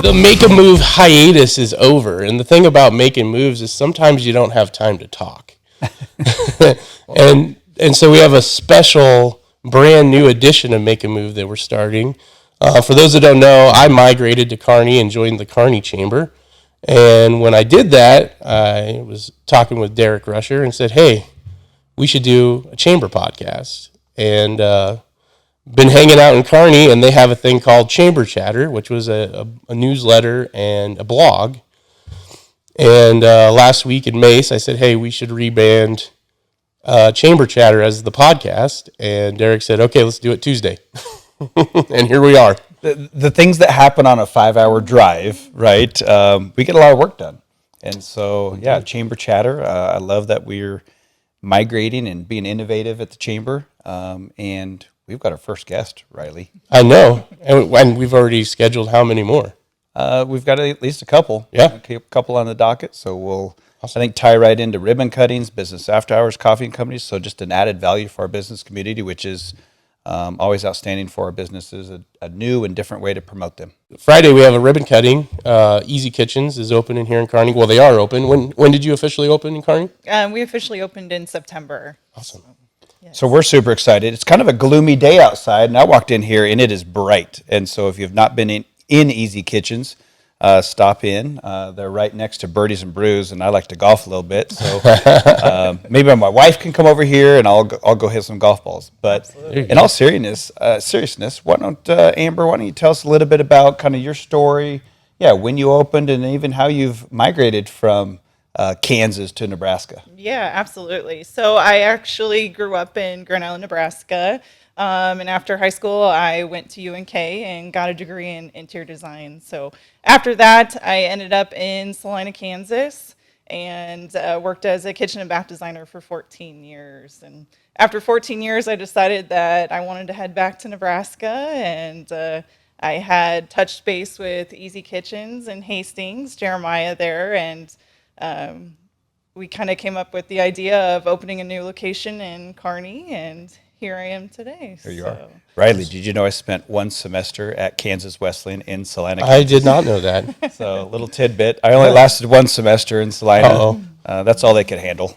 the make a move hiatus is over. And the thing about making moves is sometimes you don't have time to talk. and so we have a special brand new edition of Make a Move that we're starting. For those that don't know, I migrated to Kearney and joined the Kearney Chamber. And when I did that, I was talking with Derek Rusher and said, hey, we should do a chamber podcast. And been hanging out in Kearney, and they have a thing called Chamber Chatter, which was a newsletter and a blog. And last week in Mace, I said, hey, we should rebrand Chamber Chatter as the podcast. And Derek said, okay, let's do it Tuesday. And here we are. The things that happen on a 5-hour drive, right? We get a lot of work done. And so, yeah, Chamber Chatter. I love that we're migrating and being innovative at the Chamber. And we've got our first guest, Riley. I know. And we've already scheduled how many more? We've got at least a couple. Yeah. A couple on the docket. So we'll, awesome. I think, tie right into ribbon cuttings, business after hours, coffee and companies. So just an added value for our business community, which is always outstanding for our businesses, a new and different way to promote them. Friday, we have a ribbon cutting. EZKitchens is opening here in Kearney. Well, they are open. When did you officially open in Kearney? We officially opened in September. Awesome. Yes. So we're super excited. It's kind of a gloomy day outside, and I walked in here, and it is bright. And so if you've not been in EZKitchens, stop in. They're right next to Birdies and Brews, and I like to golf a little bit. So maybe my wife can come over here, and I'll go hit some golf balls. But in all seriousness, why don't Amber? Why don't you tell us a little bit about kind of your story? Yeah, when you opened, and even how you've migrated from Kansas to Nebraska. Yeah, absolutely. So I actually grew up in Grand Island, Nebraska. And after high school, I went to UNK and got a degree in interior design. So after that, I ended up in Salina, Kansas, and worked as a kitchen and bath designer for 14 years. And after 14 years, I decided that I wanted to head back to Nebraska, and I had touched base with EZKitchens in Hastings, Jeremiah there, and we kind of came up with the idea of opening a new location in Kearney, and here I am today. Here you are. Riley, did you know I spent one semester at Kansas Wesleyan in Salina, Kansas? I did not know that. So, little tidbit. I only lasted one semester in Salina. That's all they could handle.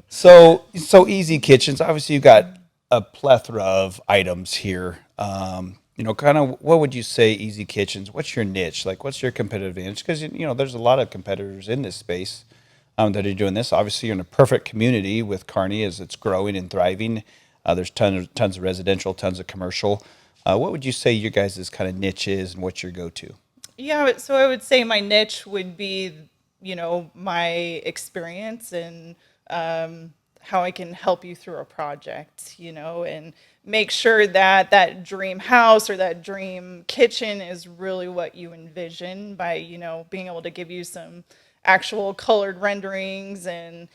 So EZKitchens, obviously you've got a plethora of items here. Kind of what would you say EZKitchens, what's your niche? Like, what's your competitive advantage? Because, there's a lot of competitors in this space that are doing this. Obviously, you're in a perfect community with Kearney as it's growing and thriving. There's tons of residential, tons of commercial. What would you say your guys' kind of niche is, and what's your go-to? Yeah, so I would say my niche would be, my experience and how I can help you through a project, and make sure that that dream house or that dream kitchen is really what you envision by, being able to give you some actual colored renderings. And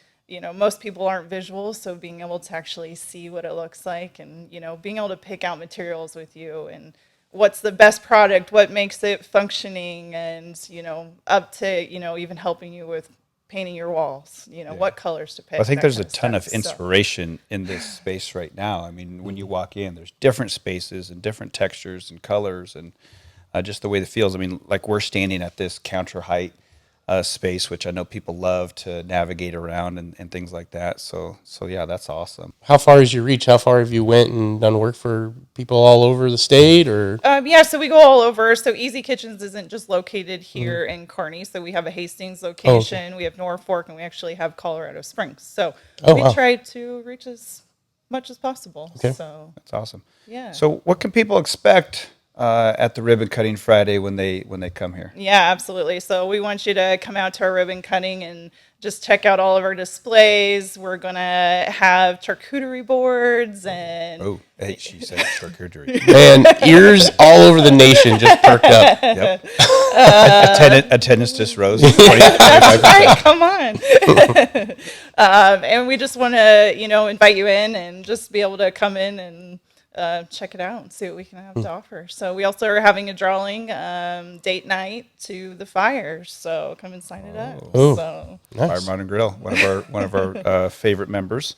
most people aren't visual, so being able to actually see what it looks like, and being able to pick out materials with you and what's the best product, what makes it functioning, and up to even helping you with painting your walls, what colors to pick. I think there's a ton of inspiration in this space right now. I mean, when you walk in, there's different spaces and different textures and colors, and just the way it feels. I mean, like, we're standing at this counter height space, which I know people love to navigate around and things like that. So yeah, that's awesome. How far is your reach? How far have you went and done work for people all over the state, or? Yeah, so we go all over. So EZKitchens isn't just located here in Kearney. So we have a Hastings location, we have Norfolk, and we actually have Colorado Springs. So we try to reach as much as possible. Okay. So that's awesome. Yeah. So what can people expect at the Ribbon Cutting Friday when they come here? Yeah, absolutely. So we want you to come out to our ribbon cutting and just check out all of our displays. We're going to have charcuterie boards and... Oh, hey, she said charcuterie. Man, ears all over the nation just perked up. Yep. Attendance just rose. 20, That's right, come on. And we just want to, invite you in and just be able to come in and check it out and see what we can have to offer. So we also are having a drawing date night to the fires. So come and sign it up. Oh, so nice. Fire Barn and Grill, one of our favorite members.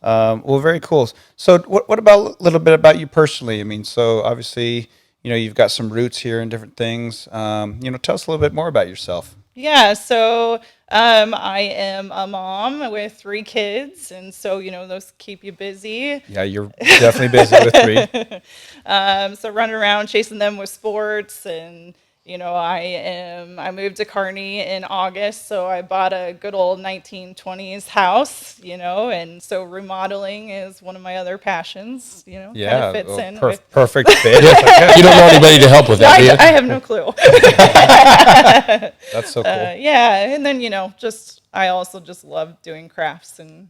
Well, very cool. So what about a little bit about you personally? I mean, so obviously, you've got some roots here and different things. Tell us a little bit more about yourself. Yeah, so I am a mom with 3 kids, and so those keep you busy. Yeah, you're definitely busy with 3. So running around chasing them with sports, and I moved to Kearney in August, so I bought a good old 1920s house, and so remodeling is one of my other passions. Kind Yeah, of fits well, in with. perfect fit. You don't know anybody to help with that, do you? I have no clue. That's so cool. Yeah, and then I also just love doing crafts and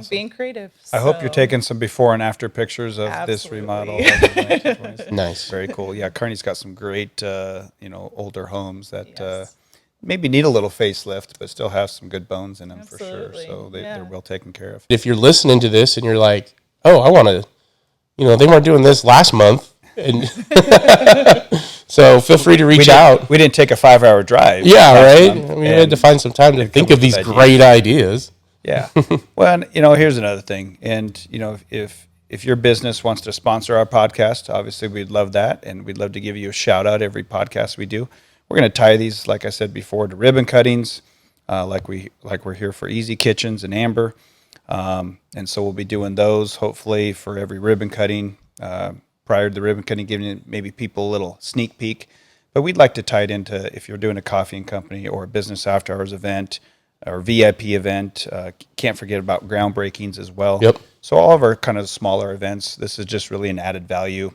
being creative. I hope you're so- taking some before and after pictures of this Absolutely. remodel. Of the 1920s. Nice. Very cool. Yeah, Kearney's got some great, older homes that Yes. maybe need a little facelift, but still have some good bones in them for sure. Absolutely. So they're Yeah. well taken care of. If you're listening to this and you're like, oh, I want to, they weren't doing this last month. And so feel free to reach out. We didn't take a 5-hour drive. Yeah, last right? month, We had to find some time to think up of these with ideas. great ideas. Yeah. Well, and, here's another thing. And, if your business wants to sponsor our podcast, obviously we'd love that. And we'd love to give you a shout out every podcast we do. We're going to tie these, like I said before, to ribbon cuttings, like we're here for EZKitchens and Amber. And so we'll be doing those hopefully for every ribbon cutting, prior to the ribbon cutting, giving maybe people a little sneak peek. But we'd like to tie it into if you're doing a coffee and company or a business after hours event or VIP event. Can't forget about groundbreakings as well. Yep. So all of our kind of smaller events, this is just really an added value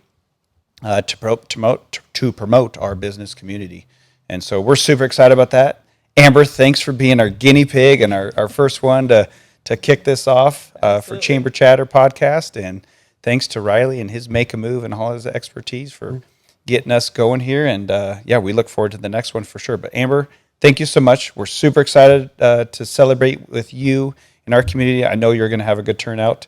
to promote our business community. And so we're super excited about that. Amber, thanks for being our guinea pig and our first one to kick this off for Absolutely. Chamber Chatter podcast. And thanks to Riley and his Make a Move and all his expertise for getting us going here. And we look forward to the next one for sure. But Amber, thank you so much. We're super excited to celebrate with you in our community. I know you're going to have a good turnout.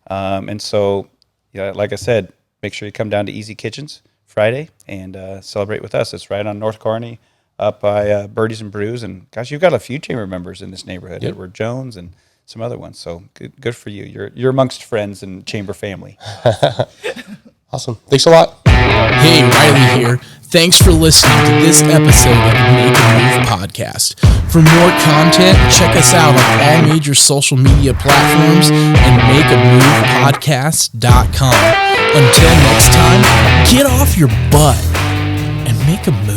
And so, like I said, make sure you come down to EZKitchens Friday and celebrate with us. It's right on North Kearney up by Birdies and Brews. And gosh, you've got a few chamber members in this neighborhood, Yep. Edward Jones and some other ones. So good for you. You're amongst friends and chamber family. Awesome. Thanks a lot. Hey, Riley here. Thanks for listening to this episode of the Make a Move podcast. For more content, check us out on all major social media platforms and makeamovepodcast.com. Until next time, get off your butt and make a move.